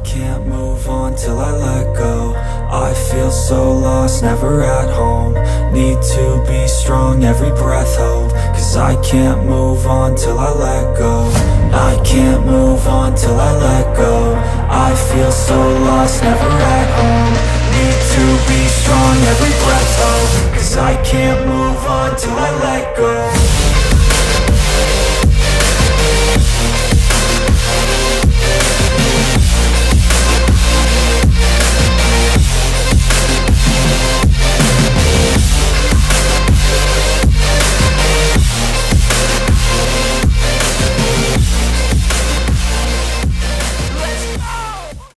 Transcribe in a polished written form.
can't move on till I let go. I feel so lost, never at home. Need to be strong, every breath hold. Cause I can't move on till I let go. I can't move on till I let go. I feel so lost, never at home. Need to be strong, every breath